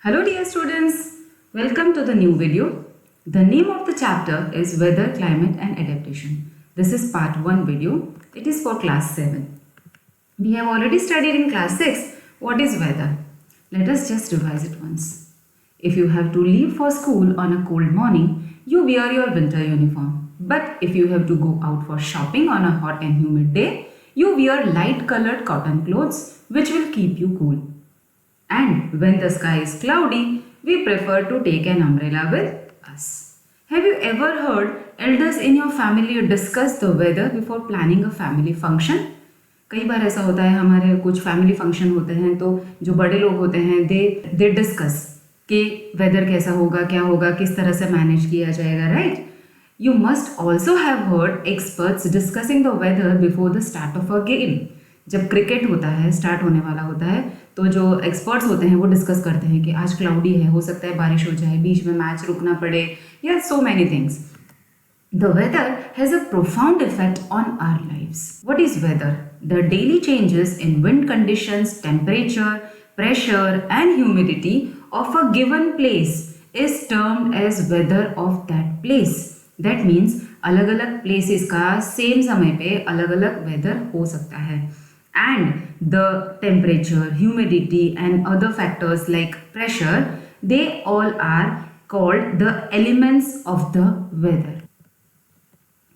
Hello dear students, welcome to the new video. The name of the chapter is Weather, Climate and Adaptation. This is part 1 video. It is for class 7. We have already studied in class 6 what is weather. Let us just revise it once. If you have to leave for school on a cold morning, you wear your winter uniform. But if you have to go out for shopping on a hot and humid day, you wear light colored cotton clothes which will keep you cool. And when the sky is cloudy, we prefer to take an umbrella with us. Have you ever heard elders in your family discuss the weather before planning a family function? कई बार ऐसा होता है, हमारे कुछ family function होते हैं तो जो बड़े लोग होते हैं दे डिस्कस कि वेदर कैसा होगा, क्या होगा, किस तरह से मैनेज किया जाएगा, right? You must also have heard experts discussing the weather before the start of a game. जब क्रिकेट होता है, स्टार्ट होने वाला होता है, तो जो एक्सपर्ट्स होते हैं वो डिस्कस करते हैं कि आज क्लाउडी है, हो सकता है बारिश हो जाए, बीच में मैच रुकना पड़े, या so many things. The weather has a profound effect on our lives. What is weather? The daily changes in wind conditions, temperature, pressure and humidity of a given place is termed as weather of that place. That means अलग अलग places का same समय पे अलग अलग weather हो सकता है. And the temperature, humidity and other factors like pressure, they all are called the elements of the weather.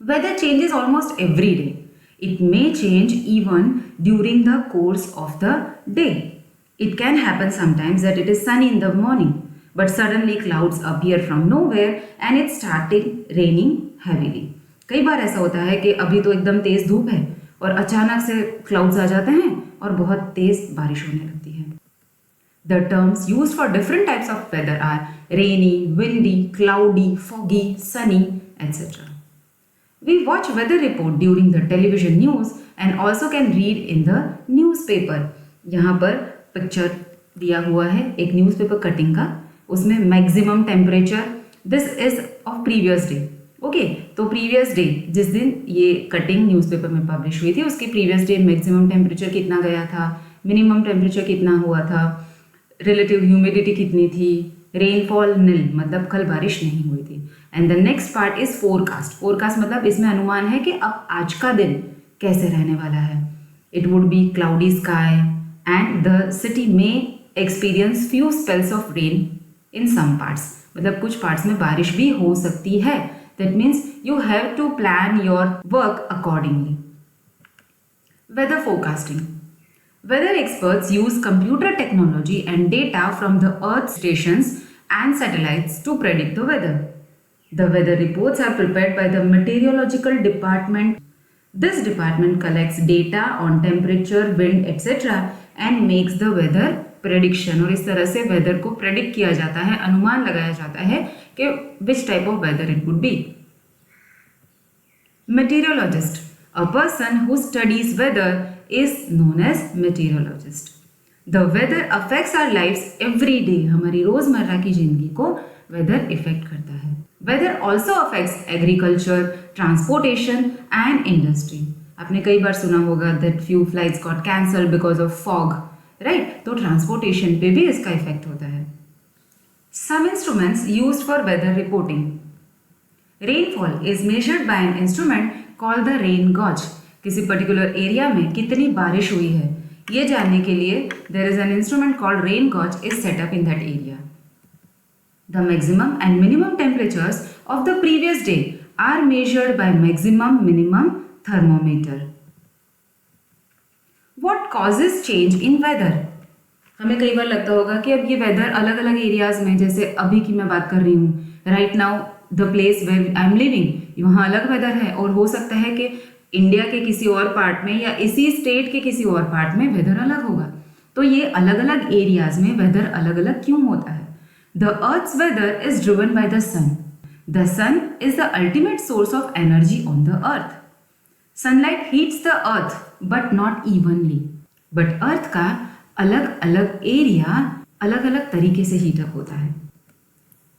Weather changes almost every day. It may change even during the course of the day. It can happen sometimes that it is sunny in the morning, but suddenly clouds appear from nowhere and it started raining heavily. कई बार ऐसा होता है कि अभी तो एकदम तेज धूप है और अचानक से क्लाउड्स आ जाते हैं और बहुत तेज बारिश होने लगती है. The terms used for different types of weather are rainy, windy, cloudy, foggy, sunny, etc. We watch weather report during the television news and also can read in the newspaper. यहाँ पर पिक्चर दिया हुआ है एक newspaper cutting का, उसमें maximum temperature this is of previous day. Okay, तो previous day जिस दिन ये कटिंग न्यूज़पेपर में पब्लिश हुई थी उसके प्रीवियस डे मैक्सिमम टेम्परेचर कितना गया था, मिनिमम टेम्परेचर कितना हुआ था, रिलेटिव ह्यूमिडिटी कितनी थी, रेनफॉल नील मतलब कल बारिश नहीं हुई थी. And the next part is forecast. Forecast मतलब इसमें अनुमान है कि अब आज का दिन कैसे रहने वाला है. It would be cloudy sky and the city में experience few spells of rain in some parts. मतलब कुछ पार्ट्स में बारिश भी हो सकती है. That means you have to plan your work accordingly. Weather forecasting. Weather experts use computer technology and data from the Earth stations and satellites to predict the weather. The weather reports are prepared by the Meteorological Department. This department collects data on temperature, wind, etc. and makes the weather prediction. और इस तरह से weather को predict किया जाता है, अनुमान लगाया जाता है कि which type of weather it would be. Meteorologist. A person who studies weather is known as meteorologist. The weather affects our lives every day. हमारी रोजमर्रा की जिंदगी को weather affect करता है. Weather also affects agriculture, transportation and industry. आपने कई बार सुना होगा that few flights got cancelled because of fog, right? तो transportation पे भी इसका effect होता है. Some instruments used for weather reporting. Rainfall is measured by an instrument called the rain gauge. किसी पर्टिकुलर एरिया में कितनी बारिश हुई है ये जानने के लिए there is an instrument called rain gauge is set up in that area. The maximum and minimum temperatures of the previous day are measured by maximum minimum thermometer. What causes change in weather. हमें कई बार लगता होगा कि अब ये weather अलग अलग areas में, जैसे अभी की मैं बात कर रही हूँ, right now the place where I am living, वहाँ अलग वेदर है और हो सकता है कि इंडिया के किसी और पार्ट में या इसी स्टेट के किसी और पार्ट में वेदर अलग होगा. तो ये अलग अलग एरियाज में वेदर अलग अलग क्यों होता है. The earth's weather is driven by the sun. The sun is the ultimate source of energy on the earth. Sunlight heats the earth but not evenly. But earth का अलग अलग एरिया अलग अलग तरीके से हीटअप होता है.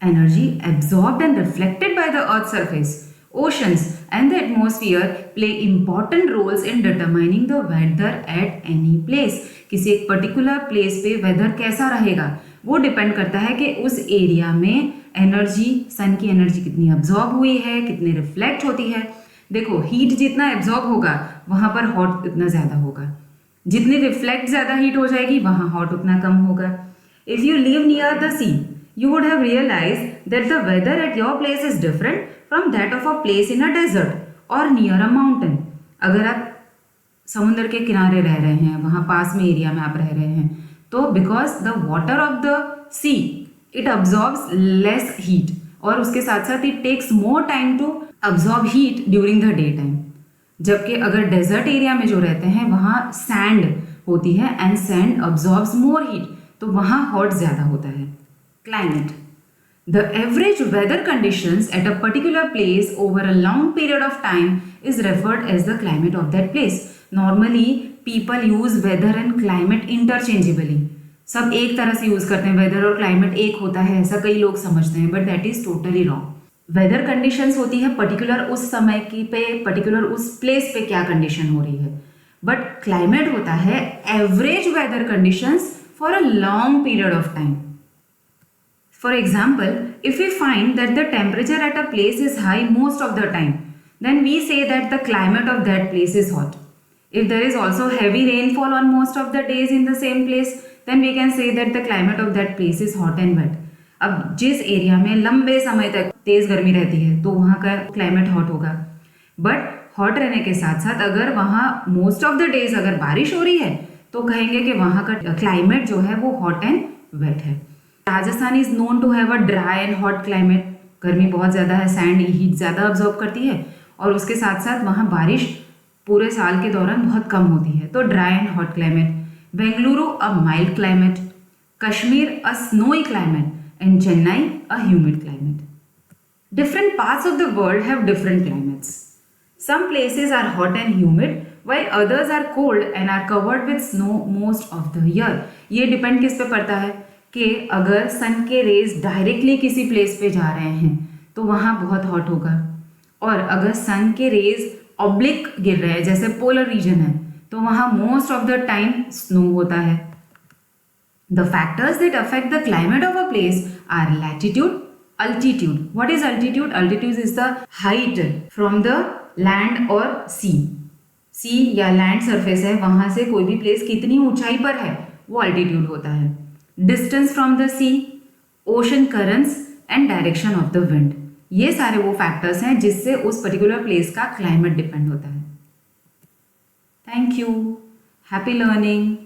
Energy absorbed and reflected by the earth surface. Oceans and the atmosphere play important roles in determining the weather at any place. किसी एक पर्टिकुलर प्लेस पे वेदर कैसा रहेगा वो डिपेंड करता है कि उस एरिया में एनर्जी, सन की एनर्जी कितनी अब्जॉर्ब हुई है, कितनी रिफ्लेक्ट होती है। देखो हीट जितना एब्जॉर्ब होगा वहाँ पर हॉट उतना ज़्यादा होगा, जितनी रिफ्लेक्ट ज़्यादा हीट हो जाएगी वहाँ हॉट उतना कम होगा। If you live near the sea you would have realized that the weather at your place is different from that of a place in a desert or near a mountain. अगर आप समुद्र के किनारे रह रहे हैं, वहाँ पास में एरिया में आप रह रहे हैं, तो because the water of the sea it absorbs less heat, और उसके साथ साथ it takes more time to absorb heat during the day time. जबकि अगर डेजर्ट एरिया में जो रहते हैं वहाँ सैंड होती है and sand absorbs more heat, तो वहाँ हॉट ज़्यादा होता है। Climate. The average weather conditions at a particular place over a long period of time is referred as the climate of that place. Normally, people use weather and climate interchangeably. सब एक तरह से use करते हैं, weather और climate एक होता है ऐसा कई लोग समझते हैं, but that is totally wrong. Weather conditions होती है पर्टिकुलर उस समय की पे, पर्टिकुलर उस प्लेस पे क्या कंडीशन हो रही है, बट क्लाइमेट होता है average weather conditions for a long period of time. For example, if we find that the temperature at a place is high most of the time, then we say that the climate of that place is hot. If there is also heavy rainfall on most of the days in the same place, then we can say that the climate of that place is hot and wet. अब जिस area में लंबे समय तक तेज गर्मी रहती है तो वहाँ का क्लाइमेट हॉट होगा, बट हॉट रहने के साथ साथ अगर वहाँ मोस्ट ऑफ द डेज अगर बारिश हो रही है तो कहेंगे कि वहाँ का क्लाइमेट जो है वो हॉट एंड वेट है। Rajasthan is known to have a dry and hot climate. गर्मी बहुत ज़्यादा है, सैंड हीट ज़्यादा अब्जॉर्ब करती है, और उसके साथ साथ वहाँ बारिश पूरे साल के दौरान बहुत कम होती है, तो dry and hot climate. Bengaluru a mild climate, Kashmir a snowy climate, and Chennai a humid climate. Different parts of the world have different climates. Some places are hot and humid, while others are cold and are covered with snow most of the year. ये depend किस पे पड़ता है कि अगर सन के raise directly किसी place पे जा रहे हैं तो वहाँ बहुत हॉट होगा, और अगर सन के रेज ऑब्लिक गिर रहे हैं जैसे पोलर रीजन है तो वहाँ most of the time snow होता है। The factors that affect the climate of a place are latitude, altitude. What is altitude? Altitude is the height from the land or sea. sea या land surface है, वहाँ से कोई भी place कितनी ऊंचाई पर है वो altitude होता है। Distance from the sea, ocean currents and direction of the wind. ये सारे वो फैक्टर्स हैं जिससे उस पर्टिकुलर प्लेस का क्लाइमेट डिपेंड होता है। Thank you, happy learning.